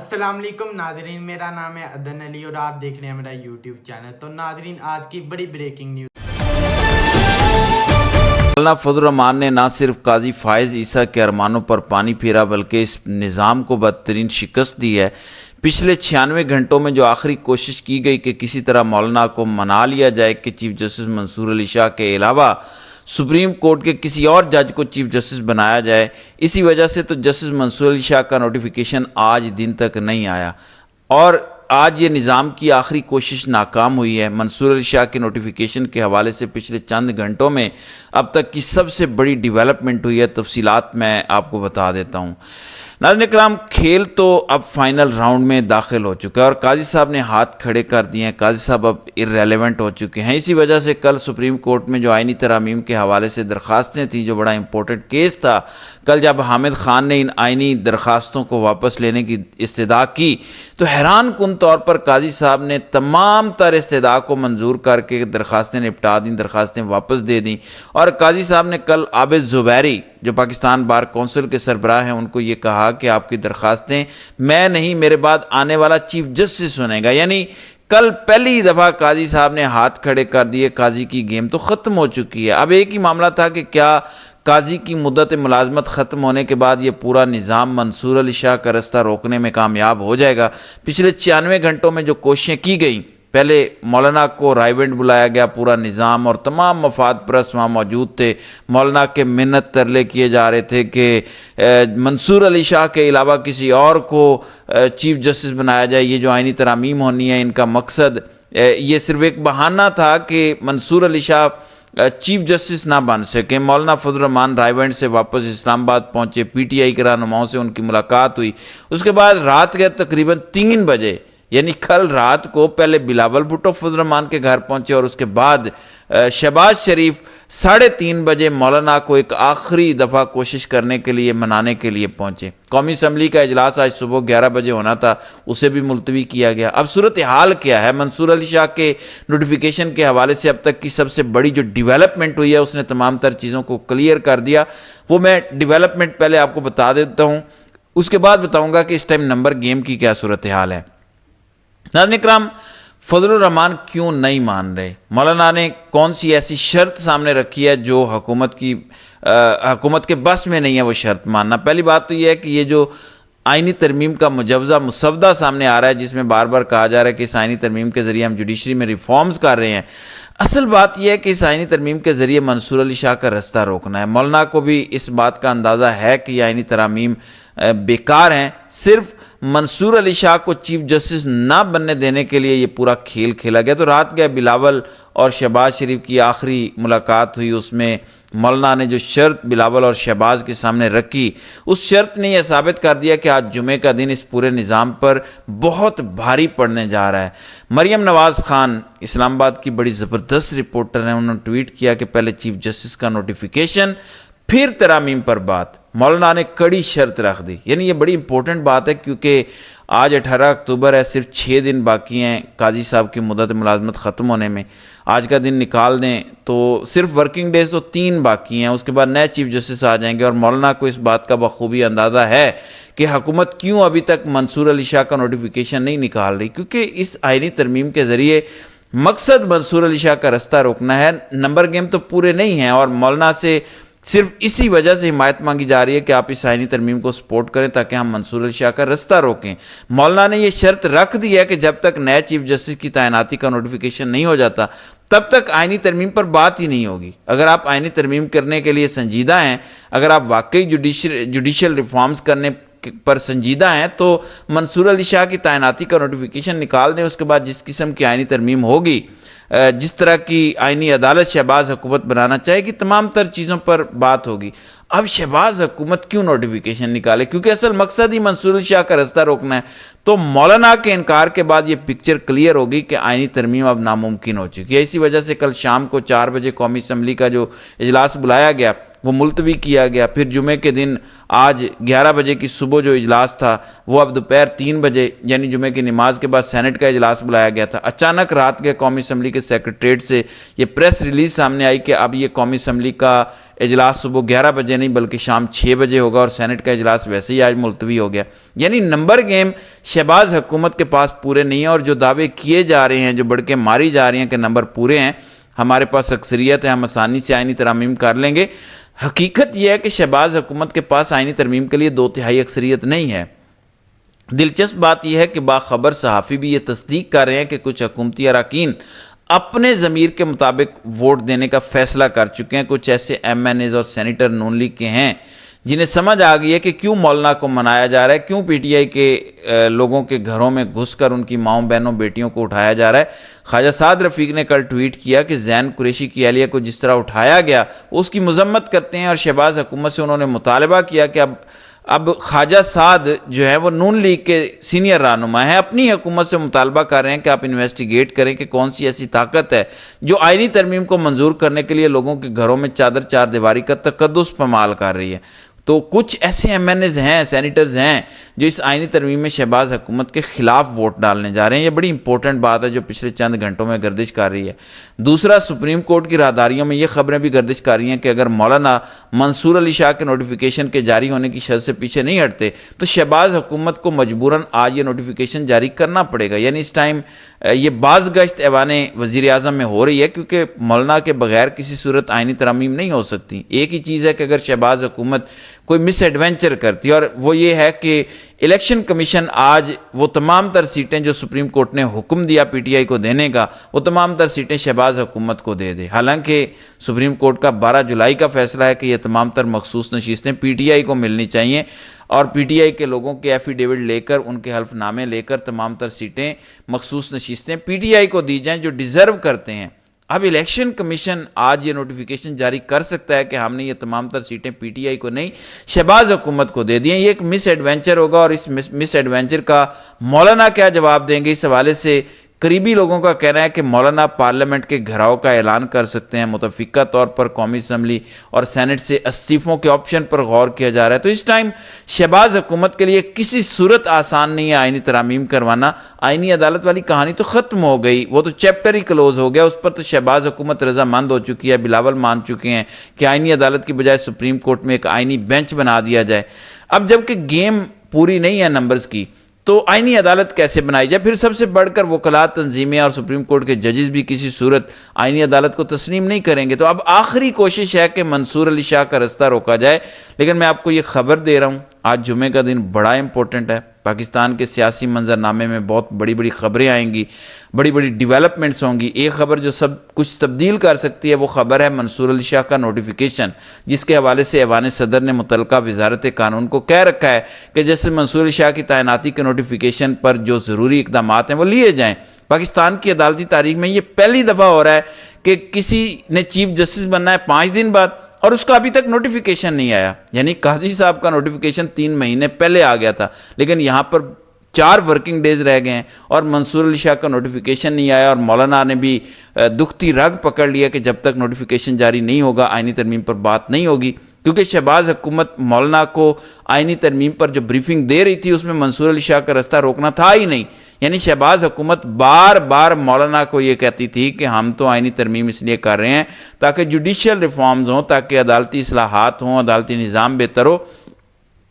السلام علیکم ناظرین، میرا نام ہے عدن علی اور آپ دیکھ رہے ہیں میرا یوٹیوب چینل۔ تو ناظرین، آج کی بڑی بریکنگ نیوز۔ مولانا فضل الرحمان نے نہ صرف قاضی فائز عیسیٰ کے ارمانوں پر پانی پھیرا بلکہ اس نظام کو بدترین شکست دی ہے۔ پچھلے 96 گھنٹوں میں جو آخری کوشش کی گئی کہ کسی طرح مولانا کو منا لیا جائے کہ چیف جسٹس منصور علی شاہ کے علاوہ سپریم کورٹ کے کسی اور جج کو چیف جسٹس بنایا جائے، اسی وجہ سے تو جسٹس منصور علی شاہ کا نوٹیفیکیشن آج دن تک نہیں آیا اور آج یہ نظام کی آخری کوشش ناکام ہوئی ہے۔ منصور علی شاہ کے نوٹیفیکیشن کے حوالے سے پچھلے چند گھنٹوں میں اب تک کی سب سے بڑی ڈیولپمنٹ ہوئی ہے، تفصیلات میں آپ کو بتا دیتا ہوں۔ ناظرین کرام، کھیل تو اب فائنل راؤنڈ میں داخل ہو چکا ہے اور قاضی صاحب نے ہاتھ کھڑے کر دیے ہیں۔ قاضی صاحب اب ارریلیونٹ ہو چکے ہیں۔ اسی وجہ سے کل سپریم کورٹ میں جو آئینی ترامیم کے حوالے سے درخواستیں تھیں، جو بڑا امپورٹنٹ کیس تھا، کل جب حامد خان نے ان آئینی درخواستوں کو واپس لینے کی استدعا کی تو حیران کن طور پر قاضی صاحب نے تمام تر استدعا کو منظور کر کے درخواستیں نپٹا دیں، درخواستیں واپس دے دیں۔ اور قاضی صاحب نے کل عابد زبیری جو پاکستان بار کونسل کے سربراہ ہیں ان کو یہ کہا کہ آپ کی درخواستیں میں نہیں، میرے بعد آنے والا چیف جسٹس سنے گا۔ یعنی کل پہلی دفعہ قاضی صاحب نے ہاتھ کھڑے کر دیے، قاضی کی گیم تو ختم ہو چکی ہے۔ اب ایک ہی معاملہ تھا کہ کیا قاضی کی مدت ملازمت ختم ہونے کے بعد یہ پورا نظام منصور علی شاہ کا رستہ روکنے میں کامیاب ہو جائے گا۔ پچھلے 96 گھنٹوں میں جو کوششیں کی گئیں، پہلے مولانا کو رائے ونڈ بلایا گیا، پورا نظام اور تمام مفاد پرست وہاں موجود تھے، مولانا کے منت ترلے کیے جا رہے تھے کہ منصور علی شاہ کے علاوہ کسی اور کو چیف جسٹس بنایا جائے۔ یہ جو آئینی ترامیم ہونی ہے، ان کا مقصد یہ صرف ایک بہانہ تھا کہ منصور علی شاہ چیف جسٹس نہ بن سکے۔ مولانا فضل الرحمان رائے ونڈ سے واپس اسلام آباد پہنچے، پی ٹی آئی کے رہنماؤں سے ان کی ملاقات ہوئی۔ اس کے بعد رات کے تقریباً 3 بجے، یعنی کل رات کو پہلے بلاول بھٹو فضل الرحمان کے گھر پہنچے اور اس کے بعد شہباز شریف 3:30 بجے مولانا کو ایک آخری دفعہ کوشش کرنے کے لیے، منانے کے لیے پہنچے۔ قومی اسمبلی کا اجلاس آج صبح 11 بجے ہونا تھا، اسے بھی ملتوی کیا گیا۔ اب صورتحال کیا ہے؟ منصور علی شاہ کے نوٹیفیکیشن کے حوالے سے اب تک کی سب سے بڑی جو ڈیولپمنٹ ہوئی ہے، اس نے تمام تر چیزوں کو کلیئر کر دیا۔ وہ میں ڈیولپمنٹ پہلے آپ کو بتا دیتا ہوں، اس کے بعد بتاؤں گا کہ اس ٹائم نمبر گیم کی کیا صورتحال ہے۔ ناظرین کرام، فضل الرحمان کیوں نہیں مان رہے؟ مولانا نے کون سی ایسی شرط سامنے رکھی ہے جو حکومت کے بس میں نہیں ہے وہ شرط ماننا؟ پہلی بات تو یہ ہے کہ یہ جو آئینی ترمیم کا مجوزہ مسودہ سامنے آ رہا ہے، جس میں بار بار کہا جا رہا ہے کہ اس آئینی ترمیم کے ذریعے ہم جوڈیشری میں ریفارمز کر رہے ہیں، اصل بات یہ ہے کہ اس آئینی ترمیم کے ذریعے منصور علی شاہ کا رستہ روکنا ہے۔ مولانا کو بھی اس بات کا اندازہ ہے کہ یہ آئینی ترامیم بیکار ہیں، صرف منصور علی شاہ کو چیف جسٹس نہ بننے دینے کے لیے یہ پورا کھیل کھیلا گیا۔ تو رات گئے بلاول اور شہباز شریف کی آخری ملاقات ہوئی، اس میں مولانا نے جو شرط بلاول اور شہباز کے سامنے رکھی، اس شرط نے یہ ثابت کر دیا کہ آج جمعے کا دن اس پورے نظام پر بہت بھاری پڑنے جا رہا ہے۔ مریم نواز خان اسلام آباد کی بڑی زبردست رپورٹر ہیں، انہوں نے ٹویٹ کیا کہ پہلے چیف جسٹس کا نوٹیفیکیشن، پھر ترامیم پر بات۔ مولانا نے کڑی شرط رکھ دی، یعنی یہ بڑی امپورٹنٹ بات ہے کیونکہ آج 18 اکتوبر ہے، صرف 6 دن باقی ہیں قاضی صاحب کی مدت ملازمت ختم ہونے میں۔ آج کا دن نکال دیں تو صرف ورکنگ ڈیز تو 3 باقی ہیں، اس کے بعد نئے چیف جسٹس آ جائیں گے۔ اور مولانا کو اس بات کا بخوبی اندازہ ہے کہ حکومت کیوں ابھی تک منصور علی شاہ کا نوٹیفیکیشن نہیں نکال رہی، کیونکہ اس آئینی ترمیم کے ذریعے مقصد منصور علی شاہ کا رستہ روکنا ہے۔ نمبر گیم تو پورے نہیں ہیں اور مولانا سے صرف اسی وجہ سے حمایت مانگی جا رہی ہے کہ آپ اس آئینی ترمیم کو سپورٹ کریں تاکہ ہم منصور علی شاہ کا رستہ روکیں۔ مولانا نے یہ شرط رکھ دی ہے کہ جب تک نئے چیف جسٹس کی تعیناتی کا نوٹیفیکیشن نہیں ہو جاتا تب تک آئینی ترمیم پر بات ہی نہیں ہوگی۔ اگر آپ آئینی ترمیم کرنے کے لیے سنجیدہ ہیں، اگر آپ واقعی جوڈیشل ریفارمز کرنے پر سنجیدہ ہیں، تو منصور علی شاہ کی تعیناتی کا نوٹیفیکیشن نکال دیں۔ اس کے بعد جس قسم کی آئینی ترمیم ہوگی، جس طرح کی آئینی عدالت شہباز حکومت بنانا چاہے گی، تمام تر چیزوں پر بات ہوگی۔ اب شہباز حکومت کیوں نوٹیفیکیشن نکالے؟ کیونکہ اصل مقصد ہی منصور علی شاہ کا رستہ روکنا ہے۔ تو مولانا کے انکار کے بعد یہ پکچر کلیئر ہوگی کہ آئینی ترمیم اب ناممکن ہو چکی ہے۔ اسی وجہ سے کل شام کو 4 بجے قومی اسمبلی کا جو اجلاس بلایا گیا، وہ ملتوی کیا گیا. پھر جمعے کے دن آج 11 بجے کی صبح جو اجلاس تھا وہ اب دوپہر 3 بجے یعنی جمعے کی نماز کے بعد سینٹ کا اجلاس بلایا گیا تھا. اچانک رات کے قومی اسمبلی کے سیکریٹریٹ سے یہ پریس ریلیز سامنے آئی کہ اب یہ قومی اسمبلی کا اجلاس صبح 11 بجے نہیں بلکہ شام 6 بجے ہوگا اور سینٹ کا اجلاس ویسے ہی آج ملتوی ہو گیا. یعنی نمبر گیم شہباز حکومت کے پاس پورے نہیں ہیں اور جو دعوے کیے جا رہے ہیں، جو بڑکیں ماری جا رہی ہیں کہ نمبر پورے ہیں، ہمارے پاس اکثریت ہے، ہم آسانی سے آئینی ترامیم کر لیں گے، حقیقت یہ ہے کہ شہباز حکومت کے پاس آئینی ترمیم کے لیے 2/3 اکثریت نہیں ہے. دلچسپ بات یہ ہے کہ باخبر صحافی بھی یہ تصدیق کر رہے ہیں کہ کچھ حکومتی اراکین اپنے ضمیر کے مطابق ووٹ دینے کا فیصلہ کر چکے ہیں. کچھ ایسے ایم این ایز اور سینیٹر نون لیگ کے ہیں جنہیں سمجھ آ گئی ہے کہ کیوں مولانا کو منایا جا رہا ہے، کیوں پی ٹی آئی کے لوگوں کے گھروں میں گھس کر ان کی ماؤں بہنوں بیٹیوں کو اٹھایا جا رہا ہے. خواجہ سعد رفیق نے کل ٹویٹ کیا کہ زین قریشی کی اہلیہ کو جس طرح اٹھایا گیا وہ اس کی مذمت کرتے ہیں، اور شہباز حکومت سے انہوں نے مطالبہ کیا کہ اب خواجہ سعد جو ہے وہ نون لیگ کے سینئر رہنما ہیں، اپنی حکومت سے مطالبہ کر رہے ہیں کہ آپ انویسٹیگیٹ کریں کہ کون سی ایسی طاقت ہے جو آئینی ترمیم کو منظور کرنے کے لیے لوگوں کے گھروں میں چادر چار دیواری کا تقدس پامال کر رہی ہے. تو کچھ ایسے ایم این ایز ہیں، سینیٹرز ہیں جو اس آئینی ترمیم میں شہباز حکومت کے خلاف ووٹ ڈالنے جا رہے ہیں. یہ بڑی امپورٹنٹ بات ہے جو پچھلے چند گھنٹوں میں گردش کر رہی ہے. دوسرا، سپریم کورٹ کی راہداریوں میں یہ خبریں بھی گردش کر رہی ہیں کہ اگر مولانا منصور علی شاہ کے نوٹیفیکیشن کے جاری ہونے کی شرط سے پیچھے نہیں ہٹتے تو شہباز حکومت کو مجبوراً آج یہ نوٹیفیکیشن جاری کرنا پڑے گا. یعنی اس ٹائم یہ باز گشت ایوان وزیر اعظم میں ہو رہی ہے کیونکہ مولانا کے بغیر کسی صورت آئینی ترامیم نہیں ہو سکتی. ایک ہی چیز ہے کہ اگر شہباز حکومت کوئی مس ایڈونچر کرتی، اور وہ یہ ہے کہ الیکشن کمیشن آج وہ تمام تر سیٹیں جو سپریم کورٹ نے حکم دیا پی ٹی آئی کو دینے کا، وہ تمام تر سیٹیں شہباز حکومت کو دے دے. حالانکہ سپریم کورٹ کا 12 جولائی کا فیصلہ ہے کہ یہ تمام تر مخصوص نشستیں پی ٹی آئی کو ملنی چاہیے، اور پی ٹی آئی کے لوگوں کے ایفیڈیوٹ لے کر، ان کے حلف نامے لے کر تمام تر سیٹیں مخصوص نشستیں پی ٹی آئی کو دی جائیں جو ڈیزرو کرتے ہیں. اب الیکشن کمیشن آج یہ نوٹیفیکیشن جاری کر سکتا ہے کہ ہم نے یہ تمام تر سیٹیں پی ٹی آئی کو نہیں شہباز حکومت کو دے دی ہیں. یہ ایک مس ایڈونچر ہوگا، اور اس مس ایڈونچر کا مولانا کیا جواب دیں گے، اس حوالے سے قریبی لوگوں کا کہنا ہے کہ مولانا پارلیمنٹ کے گھراؤ کا اعلان کر سکتے ہیں. متفقہ طور پر قومی اسمبلی اور سینٹ سے استعفوں کے آپشن پر غور کیا جا رہا ہے. تو اس ٹائم شہباز حکومت کے لیے کسی صورت آسان نہیں ہے آئینی ترامیم کروانا. آئینی عدالت والی کہانی تو ختم ہو گئی، وہ تو چیپٹر ہی کلوز ہو گیا. اس پر تو شہباز حکومت رضامند ہو چکی ہے، بلاول مان چکے ہیں کہ آئینی عدالت کی بجائے سپریم کورٹ میں ایک آئینی بینچ بنا دیا جائے. اب جبکہ گیم پوری نہیں ہے نمبرز کی تو آئینی عدالت کیسے بنائی جائے؟ پھر سب سے بڑھ کر وکلاء تنظیمیں اور سپریم کورٹ کے ججز بھی کسی صورت آئینی عدالت کو تسلیم نہیں کریں گے. تو اب آخری کوشش ہے کہ منصور علی شاہ کا رستہ روکا جائے. لیکن میں آپ کو یہ خبر دے رہا ہوں، آج جمعے کا دن بڑا امپورٹنٹ ہے. پاکستان کے سیاسی منظرنامے میں بہت بڑی بڑی خبریں آئیں گی، بڑی بڑی ڈیولپمنٹس ہوں گی. ایک خبر جو سب کچھ تبدیل کر سکتی ہے وہ خبر ہے منصور علی شاہ کا نوٹیفیکیشن، جس کے حوالے سے ایوان صدر نے متعلقہ وزارت قانون کو کہہ رکھا ہے کہ جیسے منصور علی شاہ کی تعیناتی کے نوٹیفیکیشن پر جو ضروری اقدامات ہیں وہ لیے جائیں. پاکستان کی عدالتی تاریخ میں یہ پہلی دفعہ ہو رہا ہے کہ کسی نے چیف جسٹس بننا ہے 5 دن بعد اور اس کا ابھی تک نوٹیفیکیشن نہیں آیا. یعنی قاضی صاحب کا نوٹیفیکیشن 3 مہینے پہلے آ گیا تھا، لیکن یہاں پر 4 ورکنگ ڈیز رہ گئے ہیں اور منصور علی شاہ کا نوٹیفیکیشن نہیں آیا. اور مولانا نے بھی دکھتی رگ پکڑ لیا کہ جب تک نوٹیفیکیشن جاری نہیں ہوگا آئینی ترمیم پر بات نہیں ہوگی. کیونکہ شہباز حکومت مولانا کو آئینی ترمیم پر جو بریفنگ دے رہی تھی اس میں منصور علی شاہ کا رستہ روکنا تھا ہی نہیں. یعنی شہباز حکومت بار بار مولانا کو یہ کہتی تھی کہ ہم تو آئینی ترمیم اس لیے کر رہے ہیں تاکہ جوڈیشل ریفارمز ہوں، تاکہ عدالتی اصلاحات ہوں، عدالتی نظام بہتر ہو.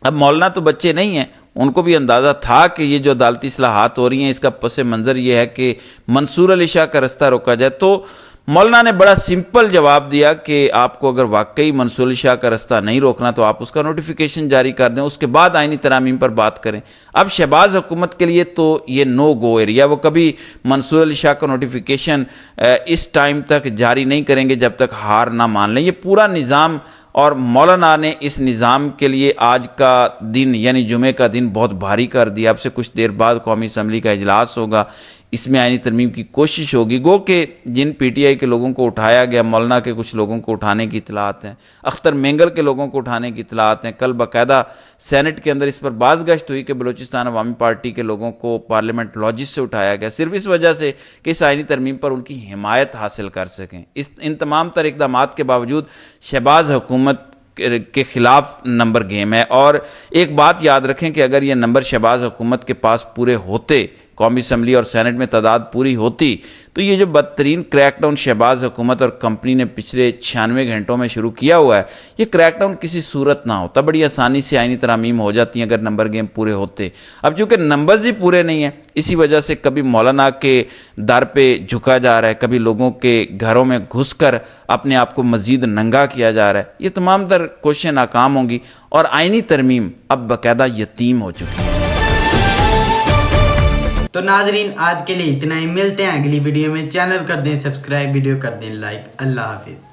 اب مولانا تو بچے نہیں ہیں، ان کو بھی اندازہ تھا کہ یہ جو عدالتی اصلاحات ہو رہی ہیں اس کا پس منظر یہ ہے کہ منصور علی شاہ کا رستہ روکا جائے. تو مولانا نے بڑا سمپل جواب دیا کہ آپ کو اگر واقعی منصور علی شاہ کا رستہ نہیں روکنا تو آپ اس کا نوٹیفیکیشن جاری کر دیں، اس کے بعد آئینی ترامیم پر بات کریں. اب شہباز حکومت کے لیے تو یہ نو گو ایریا، وہ کبھی منصور علی شاہ کا نوٹیفیکیشن اس ٹائم تک جاری نہیں کریں گے جب تک ہار نہ مان لیں. یہ پورا نظام، اور مولانا نے اس نظام کے لیے آج کا دن یعنی جمعے کا دن بہت بھاری کر دیا. اب سے کچھ دیر بعد قومی اسمبلی کا اجلاس ہوگا، اس میں آئینی ترمیم کی کوشش ہوگی. گو کہ جن پی ٹی آئی کے لوگوں کو اٹھایا گیا، مولانا کے کچھ لوگوں کو اٹھانے کی اطلاعات ہیں، اختر مینگل کے لوگوں کو اٹھانے کی اطلاعات ہیں. کل باقاعدہ سینٹ کے اندر اس پر باز گشت ہوئی کہ بلوچستان عوامی پارٹی کے لوگوں کو پارلیمنٹ لاجز سے اٹھایا گیا صرف اس وجہ سے کہ اس آئینی ترمیم پر ان کی حمایت حاصل کر سکیں. ان تمام تر اقدامات کے باوجود شہباز حکومت کے خلاف نمبر گیم ہے. اور ایک بات یاد رکھیں کہ اگر یہ نمبر شہباز حکومت کے پاس پورے ہوتے, قومی اسمبلی اور سینٹ میں تعداد پوری ہوتی, تو یہ جو بدترین کریک ڈاؤن شہباز حکومت اور کمپنی نے پچھلے 96 گھنٹوں میں شروع کیا ہوا ہے, یہ کریک ڈاؤن کسی صورت نہ ہوتا. بڑی آسانی سے آئینی ترامیم ہو جاتی ہیں اگر نمبر گیم پورے ہوتے. اب چونکہ نمبرز ہی پورے نہیں ہیں, اسی وجہ سے کبھی مولانا کے در پہ جھکا جا رہا ہے, کبھی لوگوں کے گھروں میں گھس کر اپنے آپ کو مزید ننگا کیا جا رہا ہے. یہ تمام تر کوششیں ناکام ہوں گی اور آئینی ترمیم اب باقاعدہ یتیم ہو چکی ہے. تو ناظرین آج کے لیے اتنا ہی, ملتے ہیں اگلی ویڈیو میں. چینل کر دیں سبسکرائب, ویڈیو کر دیں لائک. اللہ حافظ.